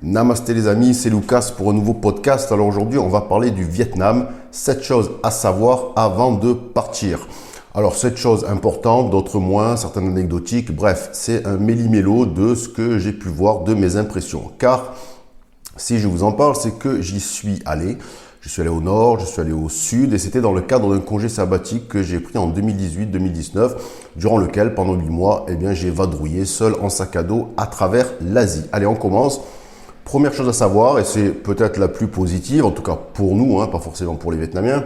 Namasté les amis, c'est Lucas pour un nouveau podcast. Alors aujourd'hui, on va parler du Vietnam. 7 choses à savoir avant de partir. Alors 7 choses importantes, d'autres moins, certaines anecdotiques. Bref, c'est un méli-mélo de ce que j'ai pu voir, de mes impressions. Car si je vous en parle, c'est que j'y suis allé. Je suis allé au nord, je suis allé au sud et c'était dans le cadre d'un congé sabbatique que j'ai pris en 2018-2019, durant lequel pendant 8 mois, j'ai vadrouillé seul en sac à dos à travers l'Asie. Allez, on commence. Première chose à savoir, et c'est peut-être la plus positive, en tout cas pour nous, pas forcément pour les Vietnamiens,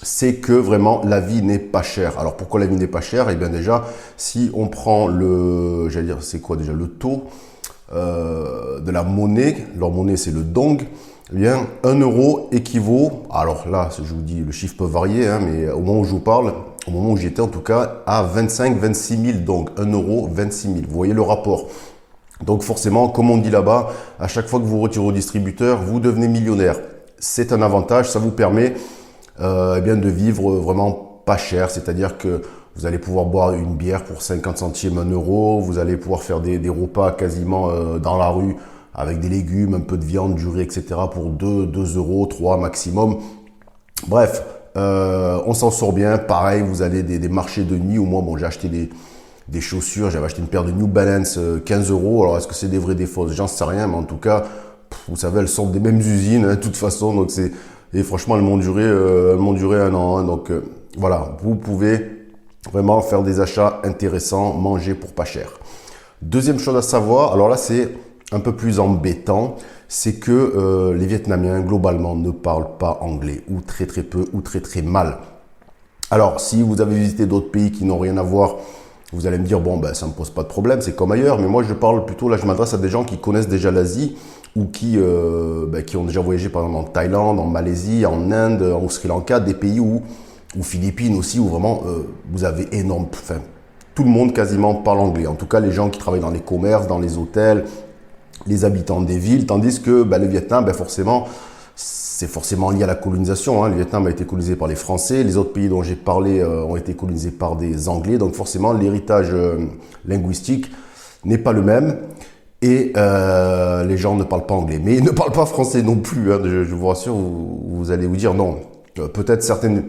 c'est que vraiment la vie n'est pas chère. Alors pourquoi la vie n'est pas chère? Eh bien déjà, si on prend le taux de la monnaie, leur monnaie c'est le dong, eh bien 1 euro équivaut, alors là je vous dis le chiffre peut varier, mais au moment où je vous parle, au moment où j'étais en tout cas, à 25-26 000 dong, 1 euro 26 000, vous voyez le rapport. Donc forcément, comme on dit là-bas, à chaque fois que vous retirez au distributeur, vous devenez millionnaire. C'est un avantage, ça vous permet de vivre vraiment pas cher, c'est-à-dire que vous allez pouvoir boire une bière pour 50 centimes, 1 euro, vous allez pouvoir faire des repas quasiment dans la rue avec des légumes, un peu de viande, du riz, etc. pour 2 euros, 3 maximum. Bref, on s'en sort bien. Pareil, vous allez des marchés de nuit, où moi j'ai acheté des chaussures, j'avais acheté une paire de New Balance 15 euros. Alors est-ce que c'est des vraies, des fausses? J'en sais rien, mais en tout cas, vous savez, elles sortent des mêmes usines, de toute façon. Donc et franchement, elles m'ont duré 1 an. Donc voilà, vous pouvez vraiment faire des achats intéressants, manger pour pas cher. Deuxième chose à savoir, alors là c'est un peu plus embêtant, c'est que les Vietnamiens globalement ne parlent pas anglais, ou très très peu, ou très très mal. Alors si vous avez visité d'autres pays qui n'ont rien à voir, vous allez me dire, ça ne me pose pas de problème, c'est comme ailleurs. Mais moi, je parle plutôt, là, je m'adresse à des gens qui connaissent déjà l'Asie ou qui ont déjà voyagé, par exemple, en Thaïlande, en Malaisie, en Inde, au Sri Lanka, des pays ou Philippines aussi, où vraiment, vous avez tout le monde quasiment parle anglais. En tout cas, les gens qui travaillent dans les commerces, dans les hôtels, les habitants des villes. Tandis que le Vietnam, forcément, c'est forcément lié à la colonisation. Le Vietnam a été colonisé par les Français. Les autres pays dont j'ai parlé ont été colonisés par des Anglais. Donc forcément, l'héritage linguistique n'est pas le même. Et les gens ne parlent pas anglais. Mais ils ne parlent pas français non plus. Je vous rassure, vous allez vous dire non. Peut-être certaines...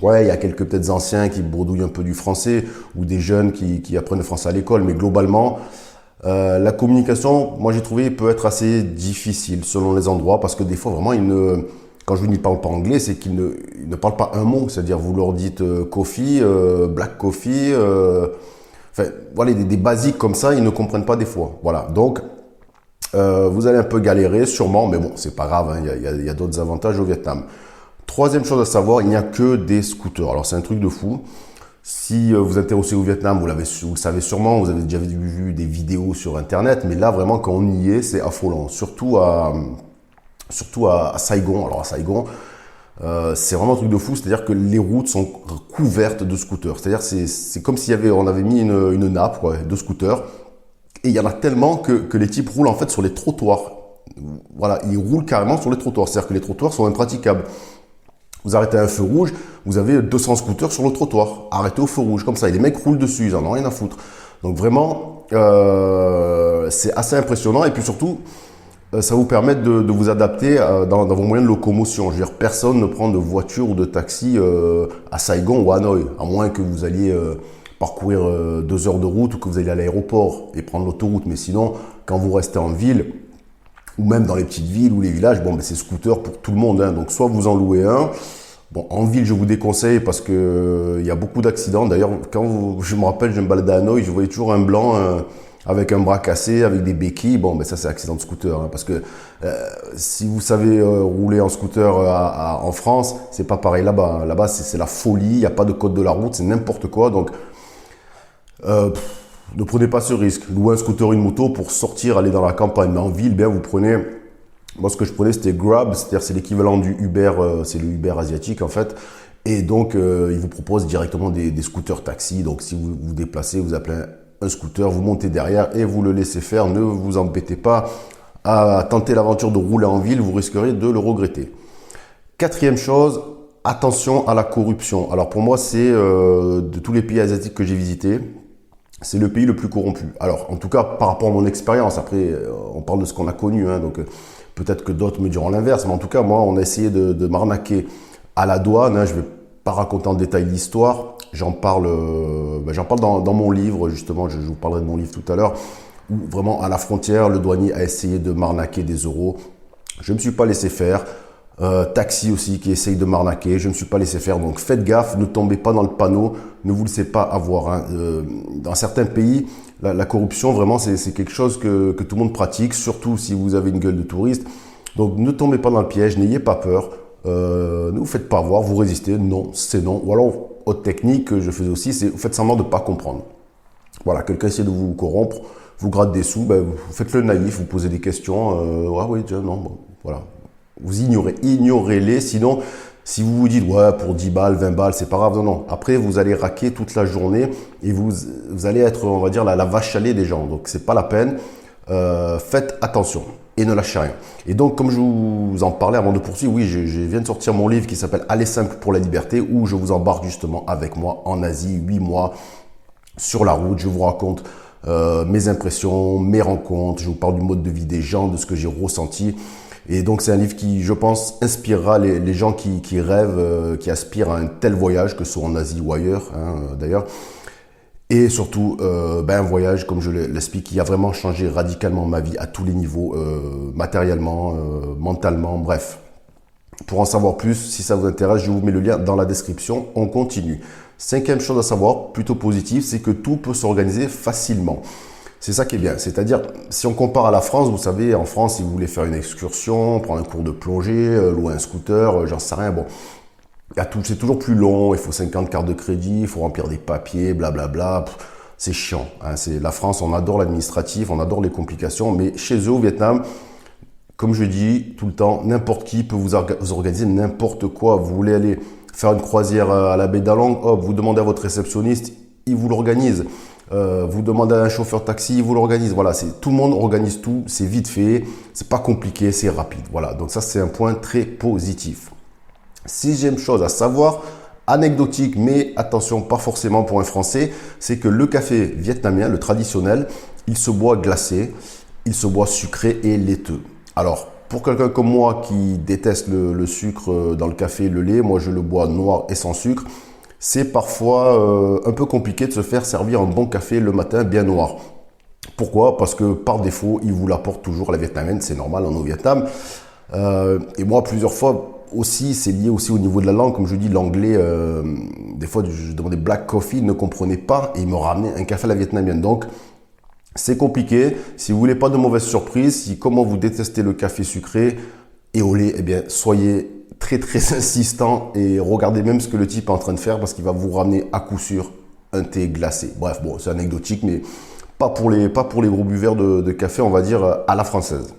Ouais, il y a quelques peut-être anciens qui bredouillent un peu du français ou des jeunes qui apprennent le français à l'école. Mais globalement... la communication, moi j'ai trouvé, peut être assez difficile selon les endroits parce que des fois vraiment, quand je vous dis qu'ils ne parlent pas anglais, c'est qu'ils ne parlent pas un mot. C'est-à-dire vous leur dites coffee, black coffee, voilà, des basiques comme ça, ils ne comprennent pas des fois. Voilà, donc vous allez un peu galérer sûrement, mais bon, c'est pas grave, il y a d'autres avantages au Vietnam. Troisième chose à savoir, il n'y a que des scooters. Alors c'est un truc de fou. Si vous êtes intéressé au Vietnam, vous le savez sûrement, vous avez déjà vu des vidéos sur Internet, mais là, vraiment, quand on y est, c'est affolant. Surtout à Saigon. Alors, à Saigon, c'est vraiment un truc de fou, c'est-à-dire que les routes sont couvertes de scooters. C'est-à-dire c'est comme on avait mis une nappe de scooters, et il y en a tellement que les types roulent en fait sur les trottoirs. Voilà, ils roulent carrément sur les trottoirs, c'est-à-dire que les trottoirs sont impraticables. Vous arrêtez à un feu rouge, vous avez 200 scooters sur le trottoir. Arrêtez au feu rouge, comme ça. Et les mecs roulent dessus, ils en ont rien à foutre. Donc vraiment, c'est assez impressionnant. Et puis surtout, ça vous permet de vous adapter dans vos moyens de locomotion. Je veux dire, personne ne prend de voiture ou de taxi à Saigon ou à Hanoï, à moins que vous alliez parcourir 2 heures de route ou que vous alliez à l'aéroport et prendre l'autoroute. Mais sinon, quand vous restez en ville, ou même dans les petites villes ou les villages, c'est scooter pour tout le monde. Donc soit vous en louez un. Bon, en ville, je vous déconseille parce que il y a beaucoup d'accidents. D'ailleurs, je me rappelle, je me baladais à Hanoï, je voyais toujours un blanc avec un bras cassé, avec des béquilles. Ça c'est accident de scooter. Parce que si vous savez rouler en scooter en France, c'est pas pareil là-bas. Là-bas, c'est la folie. Il n'y a pas de code de la route, c'est n'importe quoi. Donc ne prenez pas ce risque. Louez un scooter, une moto pour sortir, aller dans la campagne. Mais en ville, vous prenez... Moi, ce que je prenais, c'était Grab. C'est-à-dire, c'est l'équivalent du Uber. C'est le Uber asiatique, en fait. Et donc, il vous propose directement des scooters taxi. Donc, si vous vous déplacez, vous appelez un scooter, vous montez derrière et vous le laissez faire. Ne vous embêtez pas à tenter l'aventure de rouler en ville. Vous risquerez de le regretter. Quatrième chose, attention à la corruption. Alors, pour moi, c'est de tous les pays asiatiques que j'ai visités, c'est le pays le plus corrompu. Alors, en tout cas, par rapport à mon expérience, après, on parle de ce qu'on a connu, hein, donc peut-être que d'autres me diront l'inverse, mais en tout cas, moi, on a essayé de m'arnaquer à la douane, hein, je ne vais pas raconter en détail l'histoire, j'en parle dans mon livre, justement, je vous parlerai de mon livre tout à l'heure, où vraiment, à la frontière, le douanier a essayé de m'arnaquer des euros. Je ne me suis pas laissé faire. Taxi aussi qui essaye de m'arnaquer, je ne me suis pas laissé faire, donc faites gaffe, ne tombez pas dans le panneau, ne vous laissez pas avoir. Hein. Dans certains pays, la corruption vraiment c'est quelque chose que tout le monde pratique, surtout si vous avez une gueule de touriste. Donc ne tombez pas dans le piège, n'ayez pas peur, ne vous faites pas avoir, vous résistez, non, c'est non. Ou alors, autre technique que je faisais aussi, c'est vous faites semblant de ne pas comprendre. Voilà, quelqu'un essaie de vous corrompre, vous gratte des sous, ben, vous faites le naïf, vous posez des questions, ouais, oui, déjà, non, bon, voilà. Vous ignorez-les, sinon, si vous vous dites, ouais, pour 10 balles, 20 balles, c'est pas grave, non, non. Après, vous allez raquer toute la journée et vous allez être, on va dire, la vache à lait des gens. Donc, c'est pas la peine. Faites attention et ne lâchez rien. Et donc, comme je vous en parlais avant de poursuivre, oui, je viens de sortir mon livre qui s'appelle Aller simple pour la liberté, où je vous embarque justement avec moi en Asie, 8 mois sur la route. Je vous raconte mes impressions, mes rencontres, je vous parle du mode de vie des gens, de ce que j'ai ressenti. Et donc c'est un livre qui, je pense, inspirera les gens qui rêvent, qui aspirent à un tel voyage, que ce soit en Asie ou ailleurs, hein, d'ailleurs. Et surtout, un voyage, comme je l'explique, qui a vraiment changé radicalement ma vie à tous les niveaux, matériellement, mentalement, bref. Pour en savoir plus, si ça vous intéresse, je vous mets le lien dans la description. On continue. Cinquième chose à savoir, plutôt positive, c'est que tout peut s'organiser facilement. C'est ça qui est bien. C'est-à-dire, si on compare à la France, vous savez, en France, si vous voulez faire une excursion, prendre un cours de plongée, louer un scooter, j'en sais rien, bon, c'est toujours plus long, il faut 50 cartes de crédit, il faut remplir des papiers, blablabla. C'est chiant. Hein. La France, on adore l'administratif, on adore les complications, mais chez eux, au Vietnam, comme je dis tout le temps, n'importe qui peut vous organiser n'importe quoi. Vous voulez aller faire une croisière à la baie d'Along, hop, vous demandez à votre réceptionniste, il vous l'organise. Vous demandez à un chauffeur taxi, il vous l'organise. Voilà, tout le monde organise tout, c'est vite fait, c'est pas compliqué, c'est rapide. Voilà, donc ça c'est un point très positif. Sixième chose à savoir, anecdotique, mais attention, pas forcément pour un Français, c'est que le café vietnamien, le traditionnel, il se boit glacé, il se boit sucré et laiteux. Alors, pour quelqu'un comme moi qui déteste le sucre dans le café, le lait, moi je le bois noir et sans sucre. C'est parfois un peu compliqué de se faire servir un bon café le matin bien noir. Pourquoi? Parce que par défaut, ils vous l'apportent toujours la vietnamienne, c'est normal, on est au Vietnam. Et moi, plusieurs fois aussi, c'est lié aussi au niveau de la langue. Comme je dis, l'anglais, des fois, je demandais black coffee, ils ne comprenaient pas et ils me ramenaient un café à la vietnamienne. Donc, c'est compliqué. Si vous voulez pas de mauvaises surprises, si comment vous détestez le café sucré et au lait, eh bien, soyez très insistant et regardez même ce que le type est en train de faire parce qu'il va vous ramener à coup sûr un thé glacé. Bref, bon, c'est anecdotique, mais pas pour les gros buveurs de café, on va dire à la française.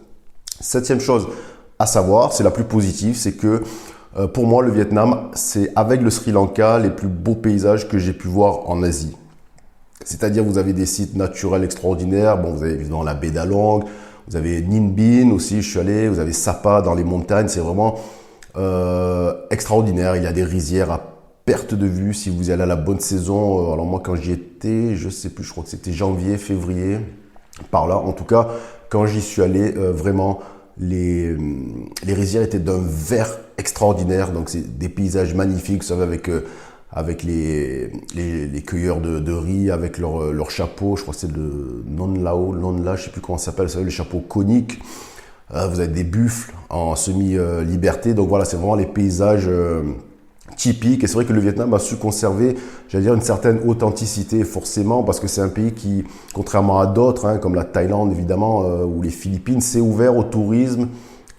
Septième chose à savoir, c'est la plus positive, c'est que pour moi, le Vietnam, c'est avec le Sri Lanka les plus beaux paysages que j'ai pu voir en Asie. C'est-à-dire, vous avez des sites naturels extraordinaires. Bon, vous avez évidemment la baie d'Along, vous avez Ninh Binh aussi, je suis allé, vous avez Sapa dans les montagnes, c'est vraiment extraordinaire. Il y a des rizières à perte de vue si vous y allez à la bonne saison. Alors moi, quand j'y étais, je sais plus, je crois que c'était janvier, février, par là. En tout cas, quand j'y suis allé, vraiment, les rizières étaient d'un vert extraordinaire. Donc c'est des paysages magnifiques, vous savez, avec les cueilleurs de riz, avec leur chapeau, je crois que c'est le non la, je sais plus comment ça s'appelle, vous savez, le chapeau conique. Vous avez des buffles en semi-liberté. Donc voilà, c'est vraiment les paysages typiques. Et c'est vrai que le Vietnam a su conserver, j'allais dire, une certaine authenticité, forcément, parce que c'est un pays qui, contrairement à d'autres, hein, comme la Thaïlande évidemment, ou les Philippines, s'est ouvert au tourisme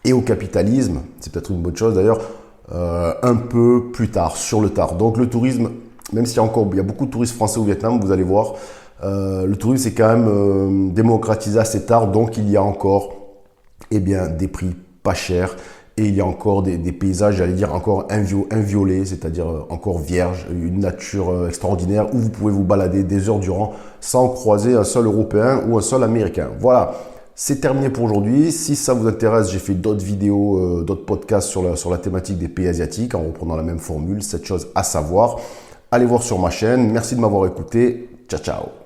et au capitalisme. C'est peut-être une bonne chose d'ailleurs, un peu plus tard, sur le tard. Donc le tourisme, même s'il y a beaucoup de touristes français au Vietnam, vous allez voir, le tourisme c'est quand même démocratisé assez tard, donc il y a encore des prix pas chers et il y a encore des paysages, j'allais dire, encore inviolés, c'est-à-dire encore vierges, une nature extraordinaire où vous pouvez vous balader des heures durant sans croiser un seul Européen ou un seul Américain. Voilà, c'est terminé pour aujourd'hui. Si ça vous intéresse, j'ai fait d'autres vidéos, d'autres podcasts sur la thématique des pays asiatiques en reprenant la même formule, 7 choses à savoir. Allez voir sur ma chaîne. Merci de m'avoir écouté. Ciao, ciao.